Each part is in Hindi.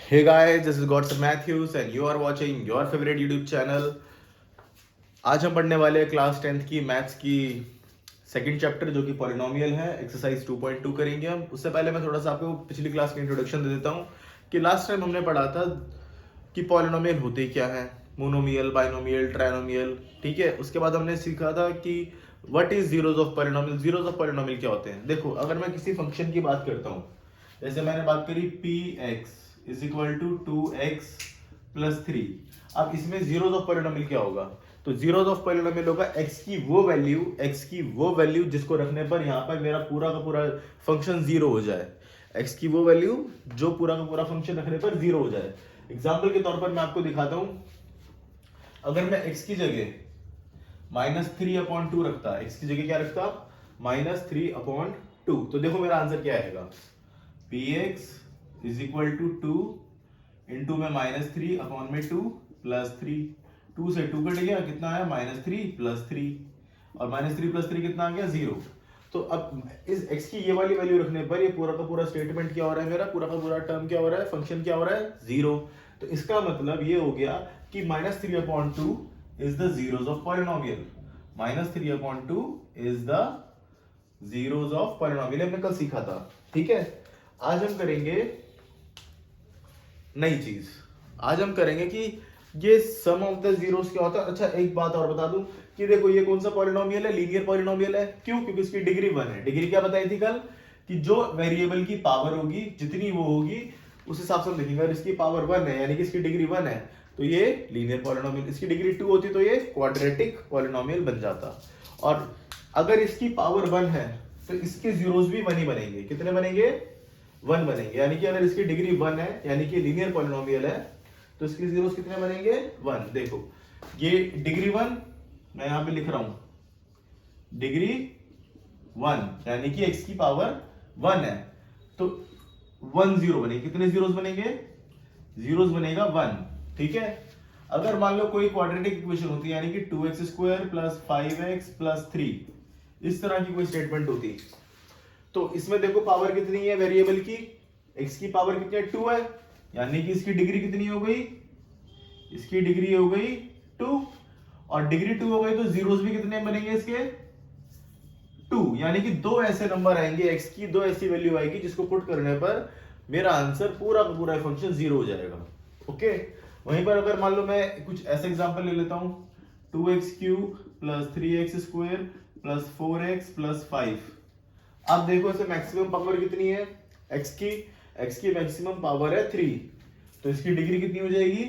Hey guys, this is Godson Matthews and you are watching your favorite YouTube channel. आज हम पढ़ने वाले हैं क्लास 10th की मैथ्स की सेकंड चैप्टर जो कि पॉलिनोमियल है। एक्सरसाइज 2.2 करेंगे हम। उससे पहले मैं थोड़ा सा आपको पिछली क्लास की इंट्रोडक्शन दे देता हूँ कि लास्ट टाइम हमने पढ़ा था कि पॉलिनोमियल होते क्या है, मोनोमियल, बाइनोमियल, ट्राइनोमियल। ठीक है, उसके बाद हमने सीखा था कि what is zeros of polynomial. Zeros of polynomial क्या होते हैं। देखो, अगर मैं किसी फंक्शन की बात करता हूँ, जैसे मैंने बात करी P X is equal to 2x plus 3। अब इसमें जीरोज ऑफ पॉलिनोमियल क्या होगा, तो जीरोज ऑफ पॉलिनोमियल होगा x की वो वैल्यू जिसको रखने पर यहाँ पर मेरा पूरा का पूरा फंक्शन जीरो हो जाए। x की वो वैल्यू जो पूरा का पूरा फंक्शन रखने पर जीरो हो जाए। एग्जाम्पल के तौर पर मैं आपको दिखाता हूं, अगर मैं x की जगह -3/2 रखता, x की जगह क्या रखता, -3/2, तो देखो मेरा आंसर क्या आएगा, px is equal to 2 into में -3/2 प्लस 3। 2 से 2 कट गया, कितना आया, -3 प्लस 3, और -3 प्लस 3 कितना आ गया, 0। तो अब इस x की ये वाली वैल्यू रखने पर ये पूरा का पूरा स्टेटमेंट क्या हो रहा है, मेरा पूरा का पूरा टर्म क्या हो रहा है, फंक्शन क्या हो रहा है, 0। तो इसका मतलब ये हो गया कि -3/2 is the zeros of polynomial. -3/2 is the zeros of polynomial. हमने कल सीखा था। ठीक है, आज हम करेंगे नई चीज। आज हम करेंगे कि ये सम ऑफ द जीरोस क्या होता है। अच्छा, एक बात और बता दूं कि देखो ये कौन सा पॉलिनोमियल है, लीनियर पॉलिनोमियल है। क्यों? क्योंकि इसकी डिग्री 1 है। डिग्री क्या बताई थी कल, कि जो वेरिएबल की पावर होगी जितनी वो होगी उस हिसाब से हम लिखेंगे। अगर इसकी पावर 1 है यानी कि इसकी डिग्री 1 है तो ये लीनियर पॉलिनोमियल। इसकी डिग्री 2 होती तो ये क्वाड्रेटिक पॉलिनोमियल बन जाता। और अगर इसकी पावर 1 है तो इसके जीरोस भी 1 ही बनेंगे। कितने बनेंगे, 1 बनेंगे। यानी कि अगर इसकी डिग्री 1 है यानी कि लीनियर पॉलिनोमियल है तो इसके जीरोस कितने बनेंगे, 1। देखो ये डिग्री 1 मैं यहां पे लिख रहा हूं, डिग्री 1 यानी कि x की पावर 1 है तो 1 0 बनेंगे। कितने जीरोस बनेंगे, जीरोस बनेगा 1। ठीक है, अगर मान लो कोई क्वाड्रेटिक इक्वेशन होती है यानी कि 2x² प्लस 5x प्लस 3, इस तरह की कोई स्टेटमेंट होती, तो इसमें देखो पावर कितनी है वेरिएबल की, x की पावर कितनी है, 2 है। यानी कि इसकी डिग्री कितनी हो गई, इसकी डिग्री हो गई 2, और डिग्री 2 हो गई तो जीरोस भी कितने बनेंगे इसके, 2। यानी कि दो ऐसे नंबर आएंगे, x की दो ऐसी वैल्यू आएगी जिसको पुट करने पर मेरा आंसर पूरा का पूरा फंक्शन 0 हो जाएगा। ओके, वहीं पर अगर मान लो मैं कुछ ऐसे एग्जांपल ले लेता हूं, 2x³ plus 3x² plus 4x plus 5। अब देखो इसे मैक्सिमम पावर कितनी है, x की मैक्सिमम पावर है 3, तो इसकी डिग्री कितनी हो जाएगी,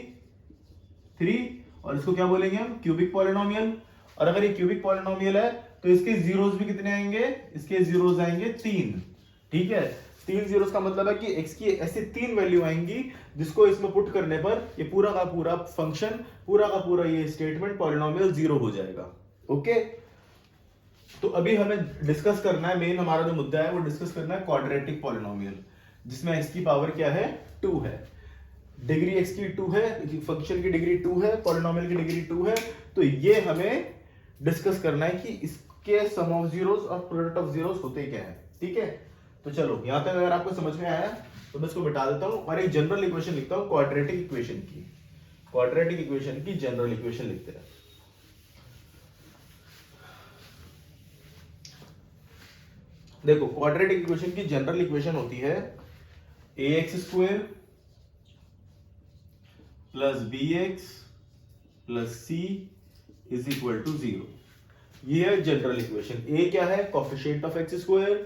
3। और इसको क्या बोलेंगे हम, क्यूबिक पॉलिनोमियल। और अगर ये क्यूबिक पॉलिनोमियल है तो इसके जीरोस भी कितने आएंगे, इसके जीरोस आएंगे 3। ठीक है, 3 जीरोस का मतलब है कि x की ऐसे 3 वैल्यू आएंगी जिसको इसमें पुट करने पर ये पूरा का पूरा फंक्शन, पूरा का पूरा ये स्टेटमेंट पॉलिनोमियल 0 हो जाएगा। ओके, तो अभी हमें डिस्कस करना है, मेन हमारा जो मुद्दा है वो डिस्कस करना है क्वाड्रेटिक पॉलिनोमियल, जिसमें x की पावर क्या है, 2 है। डिग्री x की 2 है, फंक्शन की डिग्री 2 है, पॉलिनोमियल की डिग्री 2 है। तो ये हमें डिस्कस करना है कि इसके सम ऑफ जीरोस और प्रोडक्ट ऑफ जीरोस होते क्या है। ठीक है, तो चलो यहां तक अगर आपको समझ में आया तो मैं इसको बिठा देता हूं और एक जनरल इक्वेशन लिखता हूं, क्वाड्रेटिक इक्वेशन की। क्वाड्रेटिक इक्वेशन की जनरल इक्वेशन लिखते हैं। देखो क्वाड्रेटिक इक्वेशन की जनरल इक्वेशन होती है ax² plus bx plus c is equal to 0। ये है जनरल इक्वेशन। a क्या है, कोफिशिएंट ऑफ x²,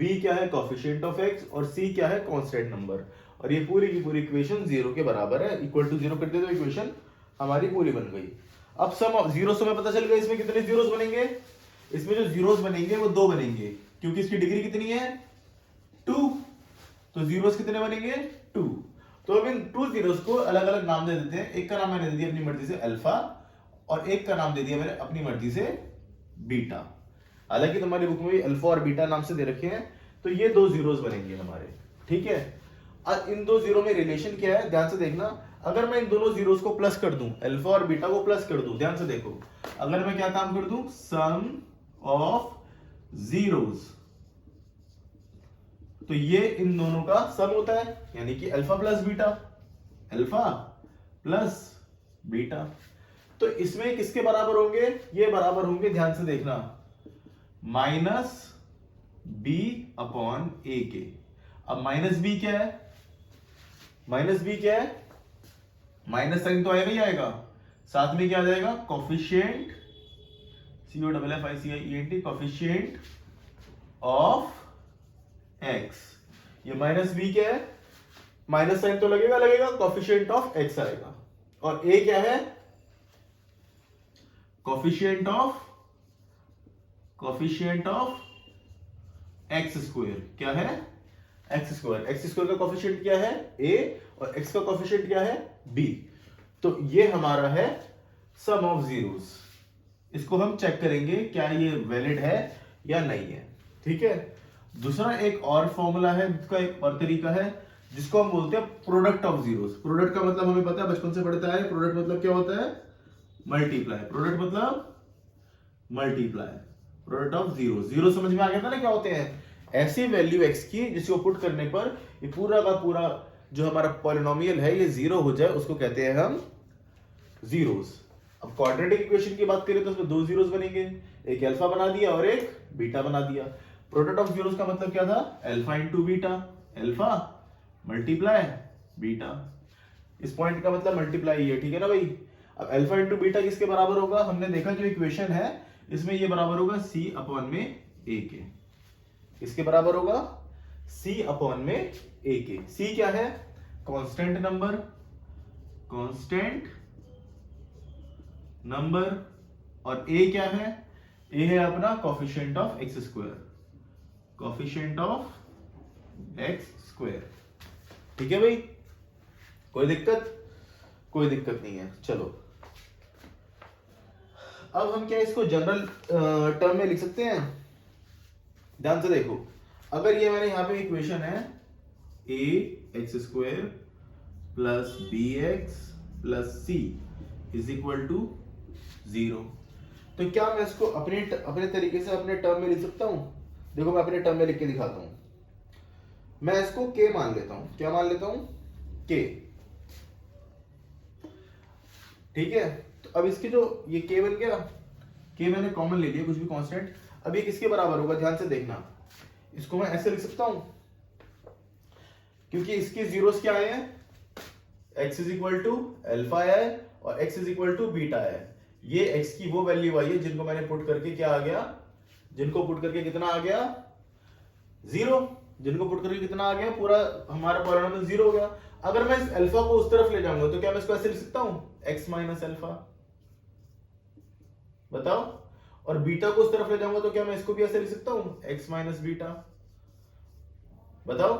b क्या है, कोफिशिएंट ऑफ x, और c क्या है, कांस्टेंट नंबर। और ये पूरी की पूरी इक्वेशन 0 के बराबर है, इक्वल टू 0 कर दे तो इक्वेशन हमारी पूरी बन गई। अब सम ऑफ जीरोस हमें पता चल गया इसमें कितने जीरोस बनेंगे। इसमें जो जीरोस बनेंगे वो 2 बनेंगे, क्योंकि इसकी डिग्री कितनी है, 2। तो जीरोस कितने बनेंगे, 2। तो अब इन 2 जीरोस को अलग अलग नाम दे देते हैं। एक का नाम मैंने दे दिया अपनी मर्जी से अल्फा, और एक का नाम दे दिया मैंने अपनी मर्जी से बीटा। हालांकि तुम्हारी बुक में भी अल्फा और बीटा नाम से दे रखे हैं। तो ये 2 जीरोस बनेंगे हमारे। ठीक है, अब इन 2 जीरो में रिलेशन क्या है, ध्यान से देखना। अगर मैं इन दोनों जीरोस को प्लस कर दूं, अल्फा और बीटा को प्लस कर दूं, ध्यान से देखो, अगर मैं क्या काम कर दूं, सम ऑफ जीरोस, तो ये इन दोनों का सम होता है, यानी कि alpha plus beta. Alpha plus beta. तो इसमें किसके बराबर होंगे? ये बराबर होंगे, ध्यान से देखना, माइनस बी अपॉन ए के। अब माइनस बी क्या है? माइनस बी क्या है? माइनस साइन तो आएगा ही आएगा, साथ में क्या आ जाएगा? Coefficient, COFFICIENT, coefficient of x. ये माइनस बी क्या है? माइनस साइन तो लगेगा लगेगा, कॉफिशिएंट ऑफ एक्स आएगा। और ए क्या है? Coefficient of x square. क्या है? X square. एक्स स्क्वायर का कॉफिशिएंट क्या है? ए, और एक्स का कॉफिशिएंट क्या है? बी। तो ये हमारा है सम ऑफ जीरोस। इसको हम चेक करेंगे क्या ये वैलिड है या नहीं है। ठीक है। दूसरा एक और फॉर्मूला है, जिसका एक और तरीका है, जिसको हम बोलते हैं प्रोडक्ट ऑफ जीरोस। प्रोडक्ट का मतलब हमें पता है, बचपन से पढ़ता है। प्रोडक्ट मतलब क्या होता है? मल्टीप्लाई। प्रोडक्ट मतलब multiply, product of zero. Zero समझ में आ गया था ना क्या होते हैं? ऐसी वैल्यू एक्स की जिसको पुट करने पर ये पूरा का पूरा जो हमारा पॉलिनोमियल है ये जीरो हो जाए, उसको कहते हैं हम जीरोस। अब क्वाड्रेटिक इक्वेशन की बात करें तो उसमें दो जीरोस बनेंगे, एक अल्फा बना दिया और एक बीटा बना दिया। प्रोडक्ट ऑफ जीरोस का मतलब क्या था? Alpha into beta, alpha multiply beta. इस पॉइंट का मतलब मल्टीप्लाई है, ठीक है ना भाई। अब अल्फा इंटू बीटा किसके बराबर होगा? हमने देखा जो इक्वेशन है इसमें ये बराबर होगा सी अपॉन में ए के। किसके बराबर होगा? सी अपॉन में ए के। सी क्या है? Constant number, constant number. और ए क्या है? ए है अपना coefficient of x square, coefficient of x square. ठीक है भाई, कोई दिक्कत? कोई दिक्कत नहीं है। चलो अब हम क्या इसको जनरल टर्म में लिख सकते हैं? ध्यान से देखो, अगर ये मैंने यहां पे इक्वेशन है a x square plus b x plus c is equal to 0, तो क्या मैं इसको अपने तरीके से अपने टर्म में लिख सकता हूं? देखो मैं अपने टर्म में लिख के दिखाता हूं। मैं इसको के मान लेता हूं। क्या मान लेता हूं? के। ठीक है। तो अब इसकी जो ये के बन गया, के मैंने कॉमन ले लिया, कुछ भी कांस्टेंट। अब ये किसके बराबर होगा? ध्यान से देखना, इसको मैं ऐसे लिख सकता हूं, क्योंकि इसके जीरोस क्या आए हैं? x is equal to alpha है और x is equal to beta है। ये x की वो वैल्यू आई है जिनको मैंने पुट करके क्या आ गया? जिनको पुट करके कितना आ गया? 0। जिनको पुट करके कितना आ गया? पूरा हमारा पॉलिनोमियल 0 हो गया। अगर मैं इस अल्फा को उस तरफ ले जाऊंगा तो क्या मैं इसको ऐसे लिख सकता हूं? x minus alpha. बताओ। और बीटा को उस तरफ ले जाऊंगा तो क्या मैं इसको भी ऐसे लिख सकता हूं? x minus beta. बताओ।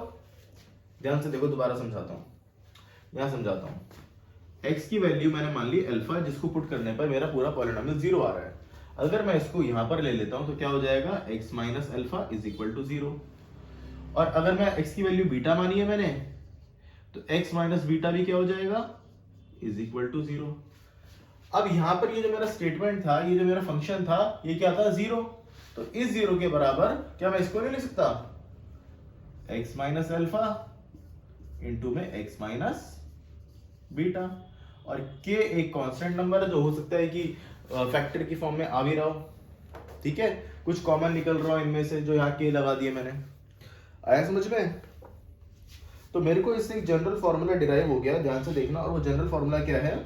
ध्यान से देखो, दोबारा समझाता हूं, यहां समझाता हूं। x की वैल्यू मैंने मान ली अल्फा, जिसको पुट करने पर मेरा पूरा पॉलिनोमियल 0 आ रहा है। अगर मैं इसको यहां पर ले लेता हूं तो क्या हो जाएगा? x minus alpha is equal to 0। और अगर मैं x की वैल्यू बीटा मानी है मैंने, तो x माइनस बीटा भी क्या हो जाएगा? Is equal to 0। अब यहां पर ये जो मेरा स्टेटमेंट था, ये जो मेरा फंक्शन था, ये क्या था? 0। तो इस 0 के बराबर क्या मैं इसको नहीं लिख सकता? x माइनस अल्फा इंटू में x माइनस बीटा। और k एक कांस्टेंट नंबर है जो हो सकता है कि फैक्टर की फॉर्म में आ भी रहा हो। ठीक है, कुछ कॉमन निकल रहा हो इनमें से, जो यहाँ k लगा दिए मैंने। आया समझ में? तो मेरे को इससे एक जनरल फॉर्मूला डिराइव हो गया, ध्यान से देखना। और वो जनरल फॉर्मूला क्या है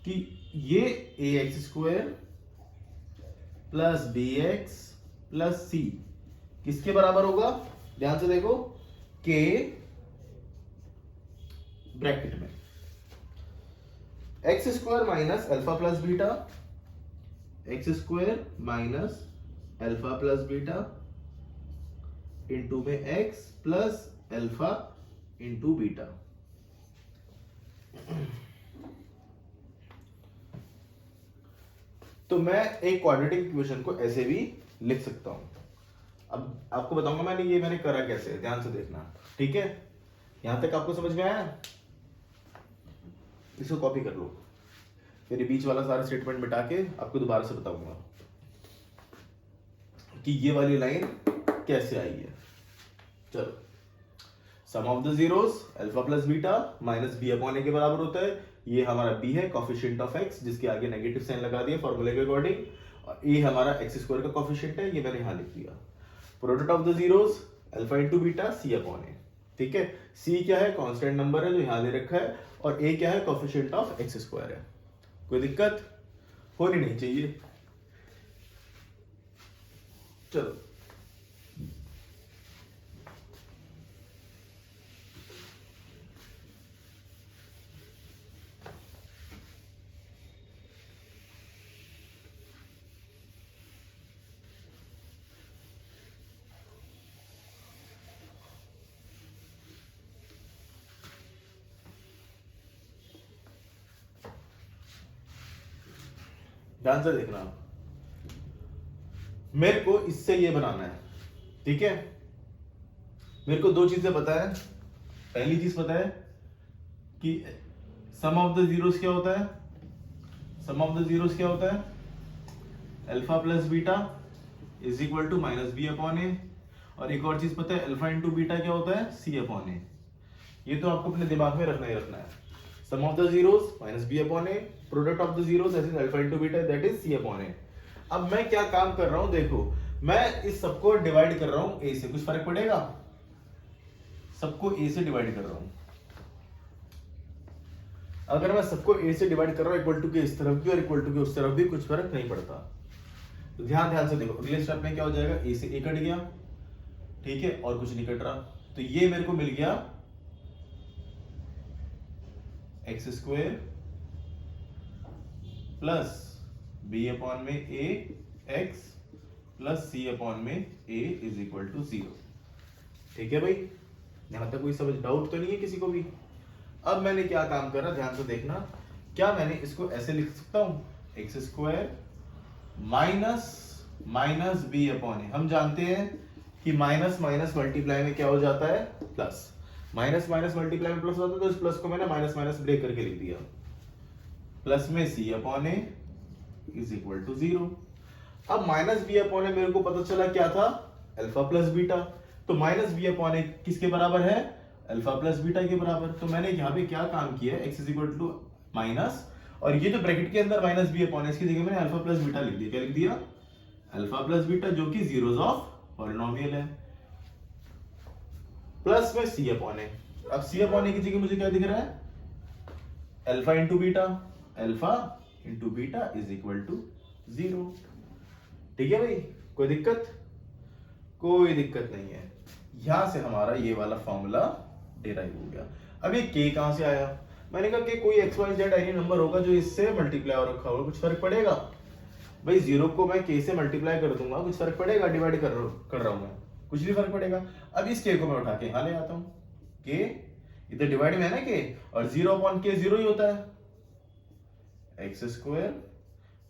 कि ये a x square plus b x plus c किसके बराबर होगा? ध्यान से देखो, के ब्रैकेट में x square minus alpha plus beta, x square minus alpha plus beta into में x plus alpha into beta. तो मैं एक क्वाड्रेटिक इक्वेशन को ऐसे भी लिख सकता हूं। अब आपको बताऊंगा मैंने करा कैसे, ध्यान से देखना। ठीक है, यहां तक आपको समझ में आया? इसको कॉपी कर लो, फिर बीच वाला सारा स्टेटमेंट मिटा के आपको दोबारा से बताऊंगा कि ये वाली लाइन कैसे आई है। चलो sum of the zeros alpha plus beta minus b upon a के बराबर होता है। ये हमारा बी है कोफिशिएंट ऑफ एक्स, जिसके आगे नेगेटिव साइन लगा दिया फॉर्मूले के अकॉर्डिंग, और ए हमारा एक्स स्क्वायर का कोफिशिएंट है, ये मैंने यहां लिख दिया। Product of the zeros alpha into beta c upon a. ठीक है, सी क्या है, कांस्टेंट नंबर है जो यहां दे रखा है, और ए क्या है, कोफिशिएंट ऑफ एक्स स्क्वायर है। कोई दिक्कत होनी नहीं चाहिए। चलो ध्यान से देखना, मेरे को इससे ये बनाना है। ठीक है, मेरे को दो चीजें पता है। पहली चीज पता है कि सम ऑफ द जीरोस क्या होता है, सम ऑफ द जीरोस क्या होता है, alpha plus beta is equal to minus b upon a. और एक और चीज पता है, अल्फा इंटू बीटा क्या होता है, सी अपॉन ए। ये तो आपको अपने दिमाग में रखना ही रखना है। Sum of the zeros minus b upon a, product of the zeros that is alpha into beta that is c upon a. अब मैं क्या काम कर रहा हूं, देखो मैं इस सबको डिवाइड कर रहा हूं ए से, कुछ फर्क पड़ेगा, सबको ए से डिवाइड कर रहा हूं। अगर मैं सबको ए से डिवाइड कर रहा हूं इक्वल टू के इस तरफ भी और इक्वल टू के उस तरफ भी, कुछ फर्क नहीं पड़ता। तो ध्यान से देखो, अगले स्टेप में क्या हो जाएगा, ए से ए कट गया, ठीक है, और कुछ नहीं कट रहा, तो ये मेरे को मिल गया X square plus B upon में A X plus C upon में ए इज इक्वल टू 0। ठीक है भाई, यहां तक कोई समझ डाउट तो नहीं है किसी को भी। अब मैंने क्या काम करा, ध्यान से देखना, क्या मैंने इसको ऐसे लिख सकता हूं, x square minus minus b upon a. हम जानते हैं कि माइनस माइनस मल्टीप्लाई में क्या हो जाता है, प्लस। माइनस माइनस मल्टीप्लाई में प्लस होता है, तो इस प्लस को मैंने माइनस माइनस ब्रेक करके लिख दिया, प्लस में c upon a is equal to 0। अब माइनस बी अपॉन ए मेरे को पता चला क्या था, अल्फा प्लस बीटा, तो माइनस बी अपॉन ए किसके बराबर है, अल्फा प्लस बीटा के बराबर। तो मैंने यहाँ पे क्या काम किया, X is equal to minus, और ये जो ब्रैकेट के अंदर माइनस बी अपॉन ए, इसकी जगह मैंने अल्फा प्लस बीटा लिख दिया। क्या लिख दिया, अल्फा प्लस बीटा, जो कि जीरोस ऑफ पॉलिनोमियल है, प्लस में सी अपॉन ए। अब सी अपॉन ए की जगह मुझे क्या दिख रहा है, alpha into beta, alpha into beta is equal to 0। ठीक है भाई, कोई दिक्कत, कोई दिक्कत नहीं है। यहां से हमारा ये वाला फॉर्मूला डिराइव हो गया। अब ये के कहां से आया, मैंने कहा कि कोई X Y Z any number होगा जो इससे मल्टीप्लाई हो रखा होगा, कुछ फर्क पड़ेगा भाई, 0 को मैं के से मल्टीप्लाई कर दूंगा, कुछ फर्क पड़ेगा, डिवाइड कर रहा हूं मैं, कुछ भी फर्क पड़ेगा। अब इस के को मैं उठा के यहां ले आता हूं, के इधर डिवाइड में है ना के, और 0 अपॉन के 0 ही होता है, x square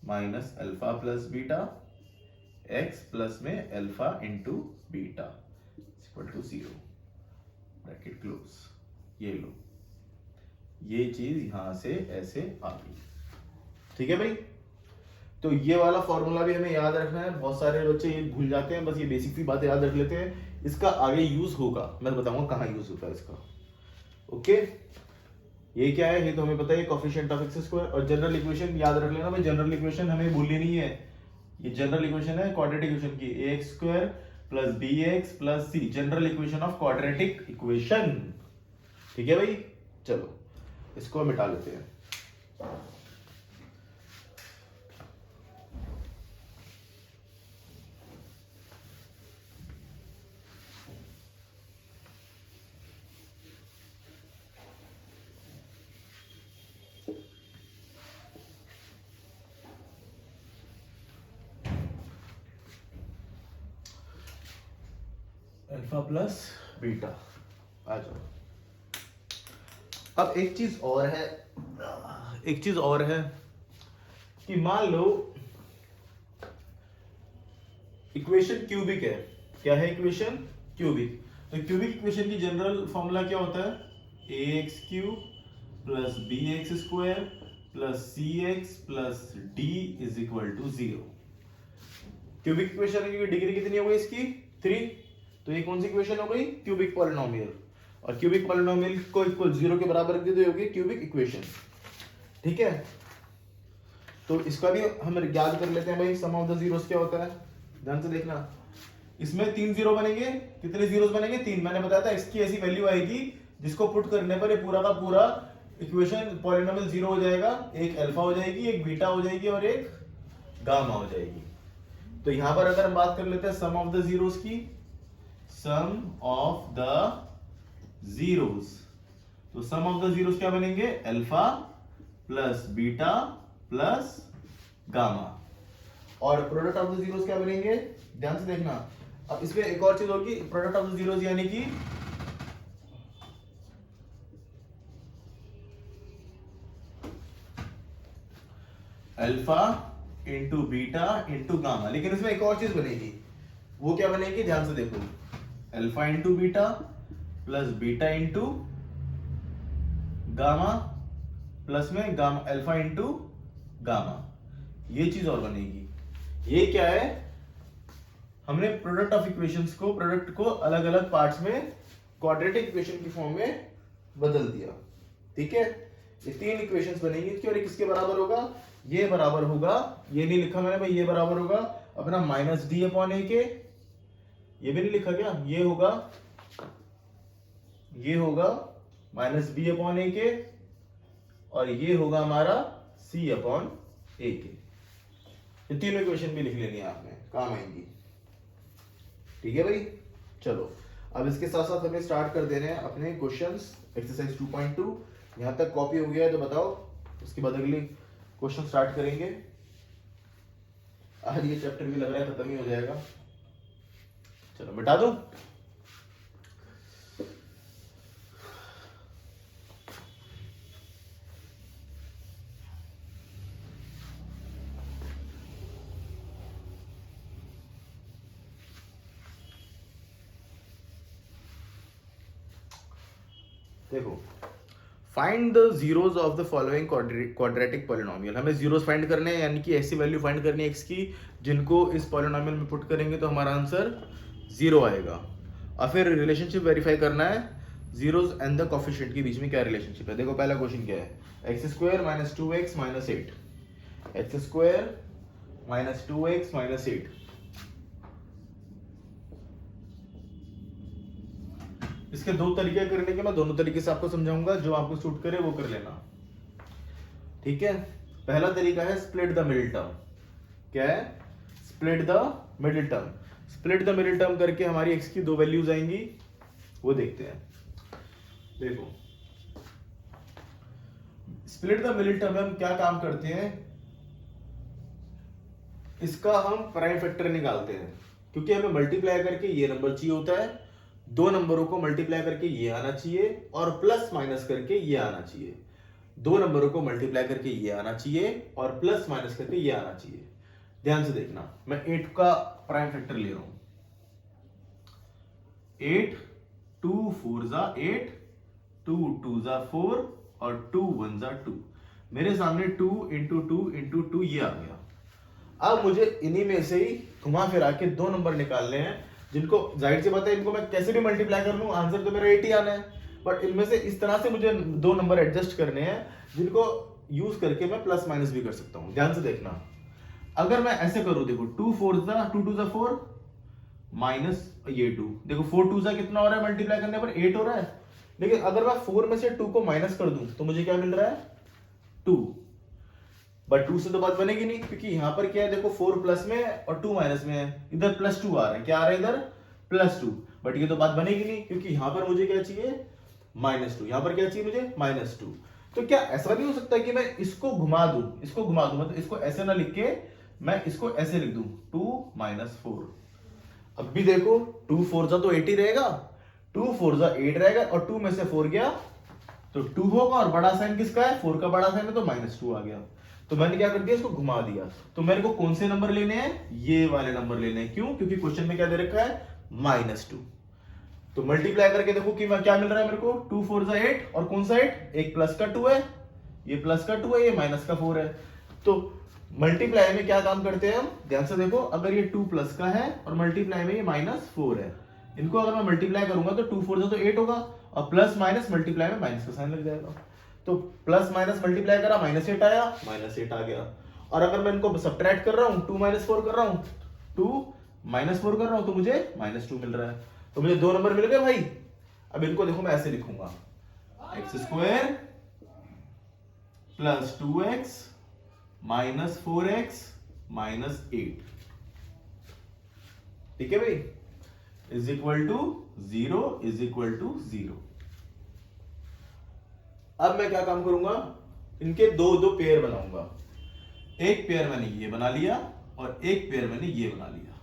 minus alpha plus beta x plus में alpha into beta equal to 0, bracket close. ये लो, ये चीज यहां से ऐसे आ गई। ठीक है भाई, तो ये वाला फॉर्मूला भी हमें याद रखना है। बहुत सारे बच्चे ये भूल जाते हैं, बस ये बेसिक सी बातें याद रख लेते हैं, इसका आगे यूज होगा, मैं बताऊंगा कहां यूज होता है इसका। ओके, ये क्या है, ये तो हमें पता है, कोफिशिएंट ऑफ एक्स स्क्वायर। और जनरल इक्वेशन याद रख लेना भाई, जनरल इक्वेशन हमें भूलनी नहीं है। ये जनरल इक्वेशन है क्वाड्रेटिक इक्वेशन की, ax square plus bx plus c, general equation of quadratic equation. ठीक है भाई, चलो इसको मिटा लेते हैं। अल्फा प्लस बीटा आ जाओ। अब एक चीज और है कि मान लो इक्वेशन क्यूबिक है। क्या है इक्वेशन, क्यूबिक। तो क्यूबिक इक्वेशन की जनरल फॉर्मूला क्या होता है, ax cube plus bx square plus cx plus d is equal to 0। Cubic equation की डिग्री कितनी हो गई इसकी, 3। तो ये कौन सी इक्वेशन हो गई, क्यूबिक पॉलिनोमियल। और क्यूबिक पॉलिनोमियल को इक्वल 0 के बराबर रख दे तो होगी क्यूबिक इक्वेशन। ठीक है, तो इसका भी हम याद कर लेते हैं भाई, सम ऑफ द जीरोस क्या होता है, ध्यान से देखना। इसमें 3 जीरो बनेंगे, कितने जीरोस बनेंगे 3। मैंने बताया था x की ऐसी वैल्यू आएगी जिसको पुट करने पर ये पूरा का पूरा इक्वेशन पॉलिनोमियल 0 हो जाएगा, एक अल्फा हो जाएगी, एक बीटा हो जाएगी और एक गामा हो जाएगी। तो यहां पर अगर हम बात कर लेते हैं सम ऑफ द जीरोस की, सम ऑफ द जीरोस, तो सम ऑफ द जीरोस क्या बनेंगे, alpha plus beta plus gamma, और प्रोडक्ट ऑफ द जीरोस क्या बनेंगे, ध्यान से देखना। अब इसमें एक और चीज होगी, प्रोडक्ट ऑफ द जीरोस यानी कि alpha into beta into gamma, लेकिन इसमें एक और चीज बनेगी, वो क्या बनेगी, ध्यान से देखो, alpha into beta plus beta into gamma plus में गामा अल्फा इंटू गामा, ये चीज और बनेगी। ये क्या है, हमने प्रोडक्ट ऑफ इक्वेशंस को, प्रोडक्ट को अलग अलग पार्ट्स में क्वाड्रेटिक इक्वेशन की फॉर्म में बदल दिया। ठीक है, ये 3 इक्वेशंस बनेंगी और ये किसके बराबर होगा, ये बराबर होगा, ये नहीं लिखा मैंने भाई, ये बराबर होगा अपना माइनस डी अपॉन ए के, ये भी नहीं लिखा क्या, ये होगा माइनस बी अपॉन ए के, और ये होगा हमारा सी अपॉन ए के। ये 3 इक्वेशन भी लिख लेनी है आपने, काम आएंगी। ठीक है भाई, चलो अब इसके साथ साथ हमें स्टार्ट कर देने हैं अपने क्वेश्चंस। एक्सरसाइज 2.2 यहां तक कॉपी हो गया है तो बताओ, उसके बाद अगली क्वेश्चन स्टार्ट करेंगे। आज ये चैप्टर भी लग रहा है खत्म ही हो जाएगा। चलो मिटा दो। देखो, find the zeros of the following quadratic polynomial. हमें जीरोस फाइंड करने हैं, यानी कि ऐसी वैल्यू फाइंड करनी है x की जिनको इस पॉलिनोमियल में पुट करेंगे तो हमारा आंसर 0 आएगा। और फिर रिलेशनशिप वेरीफाई करना है जीरोस एंड द कोफिशिएंट के बीच में क्या रिलेशनशिप है। देखो पहला क्वेश्चन क्या है, x² - 2x - 8, x² - 2x - 8। इसके 2 तरीके करने के, मैं दोनों तरीके से आपको समझाऊंगा, जो आपको सूट करे वो कर लेना। ठीक है, पहला तरीका है स्प्लिट द मिडिल टर्म। क्या है, split the middle term. Split the middle term करके हमारी x की 2 वैल्यूज आएंगी, वो देखते हैं। देखो, स्प्लिट द मिडिल टर्म में हम क्या काम करते हैं, इसका हम प्राइम फैक्टर निकालते हैं, क्योंकि हमें मल्टीप्लाई करके ये नंबर चाहिए होता है, 2 नंबरों को मल्टीप्लाई करके ये आना चाहिए और प्लस माइनस करके ये आना चाहिए। 2 नंबरों को मल्टीप्लाई करके ये आना चाहिए और प्लस माइनस करके ये आना चाहिए। ध्यान से देखना, मैं 8 का प्राइम फैक्टर ले रहा हूं। 8, 2 4 जा 8, 2 2 जा 4 और 2 1 जा 2। मेरे सामने 2 × 2 × 2 ये आ गया। अब मुझे इन्हीं में से ही घुमा फिरा के 2 नंबर निकालने हैं, जिनको जाहिर सी बात है इनको मैं कैसे भी मल्टीप्लाई कर लूं, आंसर तो मेरा 8 ही आना है, बट इनमें से इस तरह से मुझे 2 नंबर एडजस्ट करने हैं जिनको यूज करके मैं प्लस माइनस भी कर सकता हूं। ध्यान से देखना, अगर मैं ऐसे करूं, देखो 2 4 जा 2 2 जा 4 माइनस ये 2, देखो 4 2 जा कितना हो रहा है, मल्टीप्लाई करने पर 8 हो रहा है। लेकिन अगर मैं 4 में से 2 को माइनस कर दूं तो मुझे क्या मिल रहा है, 2। बट 2 से तो बात बनेगी नहीं, क्योंकि यहां पर क्या है, देखो 4 प्लस में और 2 माइनस में है, इधर +2 आ रहा है। क्या आ रहा है इधर, +2। बट ये तो बात बनेगी नहीं, क्योंकि यहां पर मुझे क्या चाहिए, -2। यहां पर क्या चाहिए मुझे, -2। तो क्या ऐसा नहीं हो सकता कि मैं इसको घुमा दूं, मतलब इसको ऐसे ना लिख के मैं इसको ऐसे लिख दूं, 2 - 4। अब भी देखो 2 4 जा तो 8 ही रहेगा, 2 4 जा 8 रहेगा, और 2 में से 4 गया तो 2 होगा, और बड़ा साइन किसका है, 4 का बड़ा साइन है, तो -2 आ गया। तो मैंने क्या कर दिया, इसको घुमा दिया। तो मेरे को कौन से नंबर लेने हैं, ये वाले नंबर लेने हैं। क्यों, क्योंकि क्वेश्चन में क्या दे रखा है, -2। तो मल्टीप्लाई करके देखो कि मैं क्या मिल रहा है मेरे को, 2 4 जा 8, और कौन सा 8, एक प्लस का 2 है, ये प्लस का 2 है, ये माइनस का 4 है। तो मल्टीप्लाई में क्या काम करते हैं हम, ध्यान से देखो, अगर ये 2 प्लस का है और मल्टीप्लाई में ये -4 है, इनको अगर मैं मल्टीप्लाई करूंगा तो 2 4 जा तो 8 होगा, और प्लस माइनस मल्टीप्लाई में माइनस का साइन लग जाएगा। तो प्लस माइनस मल्टीप्लाई करा, -8 आया, -8 आ गया। और अगर मैं इनको सब्ट्रैक्ट कर रहा हूं, 2 - 4 कर रहा हूं, 2 - 4 कर रहा हूं, तो मुझे -2 मिल रहा है। तो मुझे 2 नंबर मिल गए भाई। अब इनको देखो मैं ऐसे लिखूंगा, x² + 2x - 4x - 8, ठीक है भाई, = 0 = 0। अब मैं क्या काम करूंगा, इनके दो दो पेयर बनाऊंगा। एक पेयर मैंने ये बना लिया और एक पेयर मैंने ये बना लिया।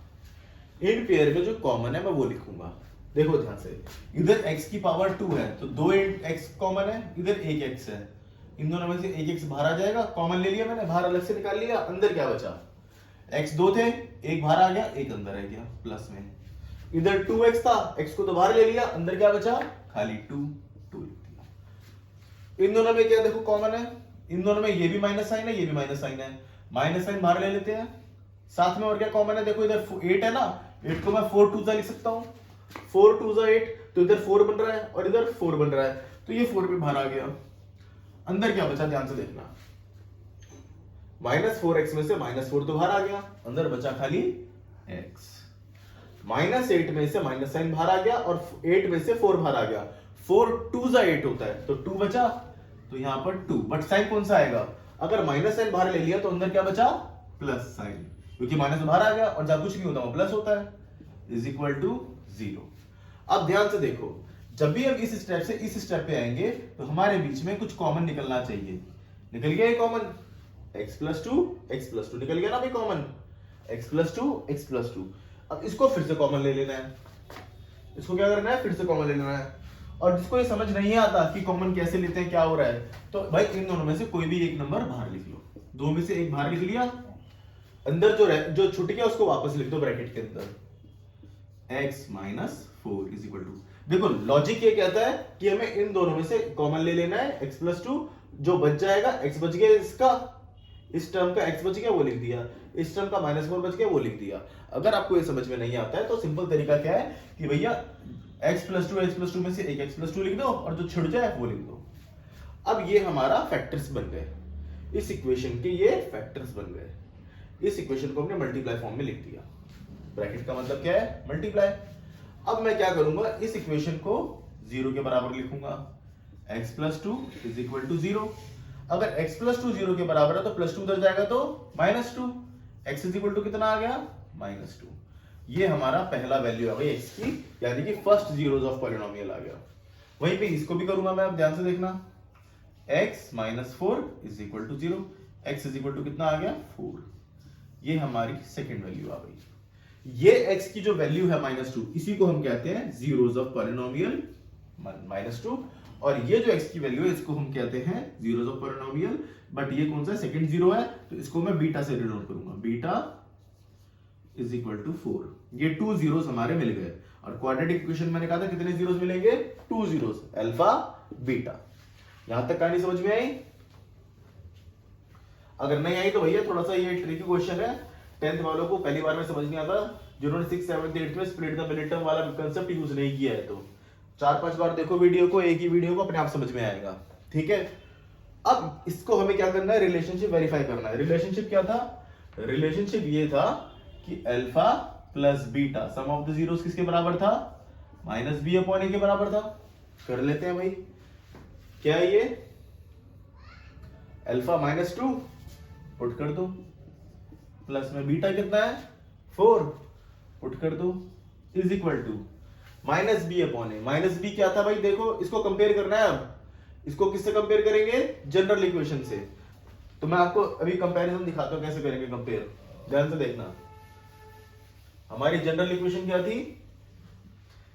इन पेयर में जो कॉमन है मैं वो लिखूंगा। देखो ध्यान से, इधर x की पावर 2 है तो 2 x कॉमन है, इधर 1 x है। इन दोनों में से 1 x बाहर आ जाएगा, कॉमन ले लिया मैंने, बाहर अलग से निकाल लिया। अंदर क्या बचा, x 2 थे, एक बाहर आ गया, एक अंदर रह गया प्लस में। इधर 2x था, x को तो बाहर ले लिया, अंदर क्या बचा, खाली 2 लिख दिया। इन दोनों में क्या देखो कॉमन है, इन दोनों में ये भी माइनस साइन है, ये भी माइनस साइन है, माइनस साइन बाहर ले लेते हैं। साथ में और क्या कॉमन है, देखो इधर 8 है ना, 8 को मैं 4 2 लिख सकता हूं, 4 2 8, तो इधर 4 बन रहा है और इधर 4 बन रहा है, तो ये 4 भी बाहर आ गया। अंदर क्या बचा, ध्यान से देखना, -4x में से -4 तो बाहर आ गया, अंदर बचा खाली x। -8 में से माइनस साइन बाहर आ गया और 8 में से 4 बाहर आ गया। 4 2 8 होता है, तो 2 बचा, तो यहां पर 2, बट साइन कौन सा आएगा, अगर माइनस साइन बाहर ले लिया तो अंदर क्या बचा, प्लस साइन, क्योंकि माइनस बाहर आ गया और जहां कुछ नहीं होता वो प्लस होता है, = 0। अब ध्यान से देखो, जब भी हम इस स्टेप से इस स्टेप पे आएंगे तो हमारे बीच में कुछ कॉमन निकलना चाहिए। निकल गया ये कॉमन, x + 2 निकल गया ना भाई कॉमन, x + 2। अब इसको फिर से कॉमन ले लेना है, इसको क्या करना है, फिर से कॉमन ले लेना है। और जिसको ये समझ नहीं आता कि कॉमन कैसे लेते हैं, क्या हो रहा है, तो भाई इन दोनों में से कोई भी एक नंबर बाहर लिख लो। 2 में से एक बाहर लिख लिया, अंदर जो छूट गया उसको वापस लिख दो ब्रैकेट के अंदर, x - 4 = देखो लॉजिक ये कहता है कि हमें इन दोनों में से कॉमन ले लेना है, x + 2, जो बच जाएगा, x बच गया इसका, इस टर्म का x बच गया वो लिख दिया, इस टर्म का -4 बच गया वो लिख दिया। अगर आपको ये समझ में नहीं आता है तो सिंपल तरीका क्या है कि भैया x + 2 में से एक x + 2 लिख दो और जो छिड़ जाए वो लिख दो। अब ये हमारा फैक्टर्स बन गए, इस इक्वेशन के ये फैक्टर्स बन गए। इस इक्वेशन को हमने मल्टीप्लाई फॉर्म में लिख दिया, ब्रैकेट का मतलब क्या है, मल्टीप्लाई। अब मैं क्या करूंगा, इस इक्वेशन को 0 के बराबर लिखूंगा, x + 2 = 0। अगर x + 2 0 के बराबर है तो +2 उधर जाएगा तो -2, x = कितना आ गया, -2। ये हमारा पहला वैल्यू है भाई x की, यानी कि फर्स्ट जीरोस ऑफ पॉलिनोमियल आ गया। वहीं पे इसको भी करूंगा मैं, अब ध्यान से देखना, x - 4 = 0, x = कितना आ गया, 4। ये हमारी सेकंड वैल्यू आ गई। ये x की जो वैल्यू है -2, इसी को हम कहते हैं जीरोस ऑफ पॉलिनोमियल -2, और ये जो x की वैल्यू है इसको हम कहते हैं जीरोस ऑफ पॉलिनोमियल। बट ये कौन सा सेकंड जीरो है, तो इसको मैं बीटा से डिनोट करूंगा, बीटा = 4। ये 2 जीरोस हमारे मिल गए, और क्वाड्रेटिक इक्वेशन मैंने कहा था कितने जीरोस मिलेंगे, 2 जीरोस, अल्फा बीटा। यहां तक कहानी समझ में आई? अगर नहीं आई तो भैया थोड़ा सा ये ट्रिकी क्वेश्चन है, 10th वालों को पहली बार में समझ नहीं आता, जिन्होंने 6th 7th 8th में स्प्लिट द मिनिटम वाला कांसेप्ट यूज नहीं किया है, तो 4-5 बार देखो वीडियो को, एक ही वीडियो को, अपने आप समझ में आएगा, ठीक है। अब इसको हमें क्या करना है, रिलेशनशिप वेरीफाई करना है। रिलेशनशिप क्या था, रिलेशनशिप ये था कि alpha plus beta some of the zeros किसके बराबर था, -b/a के बराबर था। कर लेते हैं भाई, क्या है ये, अल्फा -2 पुट कर दो, प्लस में बीटा कितना है 4 पुट कर दो, is equal to -b/a। -b क्या था भाई, देखो इसको कंपेयर करना है। अब इसको किससे कंपेयर करेंगे, जनरल इक्वेशन से। तो मैं आपको अभी कंपैरिजन दिखाता हूं कैसे करेंगे कंपेयर, ध्यान से देखना। हमारी जनरल इक्वेशन क्या थी,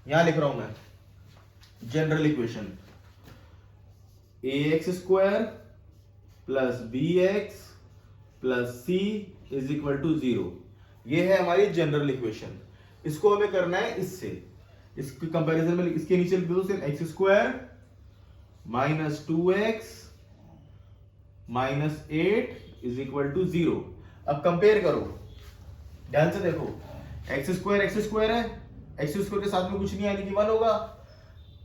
यहां लिख रहा हूं मैं, general equation ax² plus bx plus c = 0। ये है हमारी जनरल इक्वेशन। इसको हमें करना है इससे, इसके कंपैरिजन में इसके नीचे लिख दो सिर्फ x² - 2x - 8 = 0। अब कंपेयर करो, ध्यान से देखो, x² है, x² के साथ में कुछ नहीं, यानी कि 1 होगा।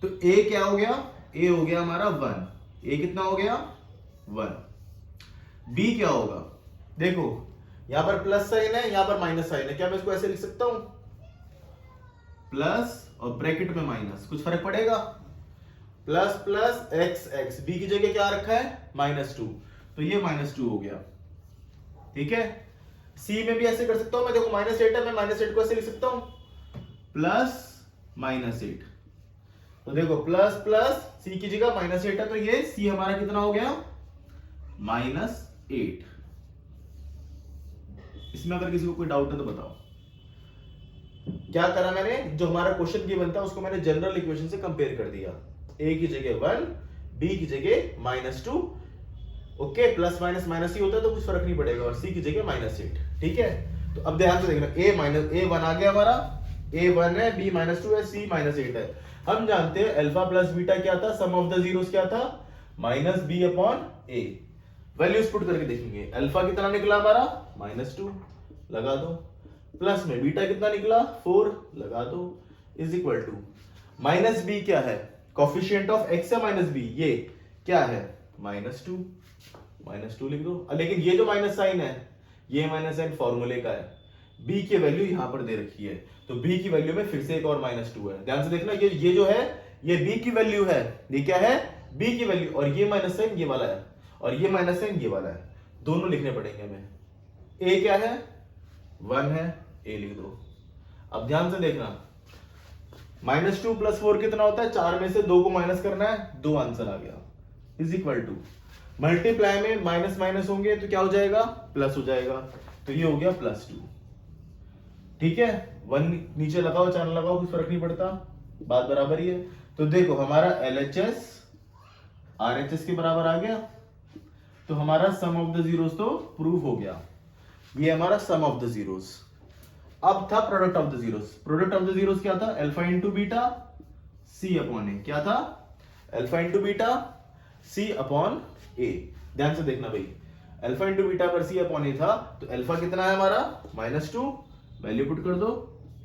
तो ए क्या हो गया, ए हो गया हमारा 1, ए कितना हो गया 1। बी क्या होगा, देखो यहां पर प्लस साइन है, यहां पर माइनस साइन है, क्या मैं इसको ऐसे लिख सकता हूं, प्लस और ब्रैकेट में माइनस, कुछ फर्क पड़ेगा, plus plus X X, B की जगह क्या रखा है -2, तो ये -2 हो गया। ठीक है, सी में भी ऐसे कर सकता हूं मैं, देखो -8 है, मैं -8 को ऐसे लिख सकता हूं प्लस -8, तो देखो प्लस प्लस सी की जगह -8 है, तो ये सी हमारा कितना हो गया -8। इसमें अगर किसी को कोई डाउट है तो बताओ। क्या करा मैंने, जो हमारा क्वेश्चन गिवन था उसको मैंने जनरल इक्वेशन से कंपेयर कर दिया, ए की जगह 1, बी की जगह -2, ओके, प्लस माइनस माइनस ही होता है तो कुछ फर्क नहीं पड़ेगा, और सी की जगह -8। ठीक है, तो अब ध्यान से देखना, ए 1 आ गया हमारा, ए 1 है, बी -2 है, सी -8 है। हम जानते हैं अल्फा प्लस बीटा क्या था, सम ऑफ द जीरोस क्या था, -b/a। वैल्यूज पुट करके देखेंगे, अल्फा कितना निकला हमारा -2 लगा दो, प्लस में बीटा कितना निकला 4 लगा दो, इज इक्वल टू -b क्या है, कोफिशिएंट ऑफ x है -b, ये क्या है -2 लिख दो। लेकिन ये जो माइनस साइन है, ये माइनस साइन फॉर्मूले का है, b की वैल्यू यहां पर दे रखी है, तो b की वैल्यू में फिर से एक और -2 है। ध्यान से देखना, ये जो है ये b की वैल्यू है, ये क्या है b की वैल्यू, और ये माइनस साइन ये वाला है, और ये माइनस साइन ये वाला है, दोनों लिखने पड़ेंगे हमें। a क्या है 1 है, a लिख दो। अब ध्यान से देखना, -2 + 4 कितना होता है, 4 में से 2 को माइनस करना है, 2 आंसर आ गया, इज इक्वल टू मल्टीप्लाई में माइनस माइनस होंगे तो क्या हो जाएगा प्लस हो जाएगा, तो ये हो गया +2। ठीक है, 1 नीचे लगाओ 4 लगाओ कुछ फर्क नहीं पड़ता, बात बराबर ही है। तो देखो हमारा LHS RHS के बराबर आ गया, तो हमारा सम ऑफ द जीरोस तो प्रूव हो गया, ये हमारा सम ऑफ द जीरोस। अब था product of the zeros, product of the zeros क्या था, अल्फा इंटू बीटा C/A, क्या था अल्फा इंटू बीटा C/A। ध्यान से देखना भाई, अल्फा इंटू बीटा पर C/A था, तो अल्फा कितना है हमारा -2, वैल्यू पुट कर दो,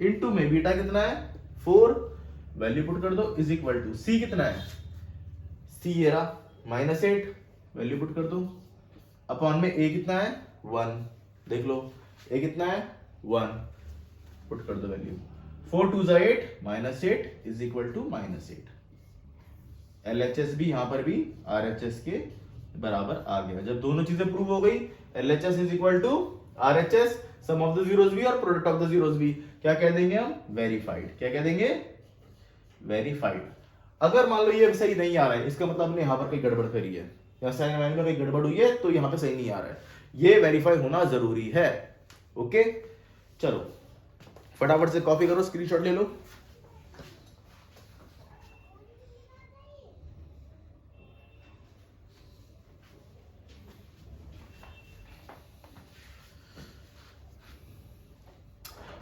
इंटू में बीटा कितना है 4, वैल्यू पुट कर दो, इज इक्वल टू C कितना है, C ये रहा -8, वैल्यू पुट कर दो, अपॉन में A कितना है 1, देख लो A कितना है 1, पुट कर दो value, 4 2 8 -8 is equal to -8। LHS भी यहां पर भी RHS के बराबर आ गया। जब दोनों चीजें प्रूव हो गई, LHS is equal to RHS, sum of the zeros भी और प्रोडक्ट ऑफ द जीरोस भी, क्या कह देंगे हम, वेरीफाइड। क्या कह देंगे, वेरीफाइड। अगर मान लो ये सही नहीं आ रहा है, इसका मतलब हमने यहां पर कोई गड़बड़ करी है, या साइन में कोई गड़बड़ हुई है, तो यहां पे सही नहीं आ रहा है, ये वेरीफाई होना जरूरी है। ओके, चलो फटाफट से कॉपी करो, स्क्रीनशॉट ले लो।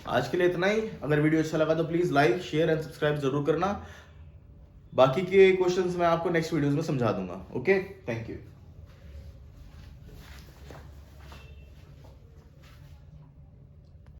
आज के लिए इतना ही। अगर वीडियो अच्छा लगा तो please like share and subscribe जरूर करना। बाकी के क्वेश्चंस मैं आपको नेक्स्ट वीडियोस में समझा दूंगा। Okay, thank you.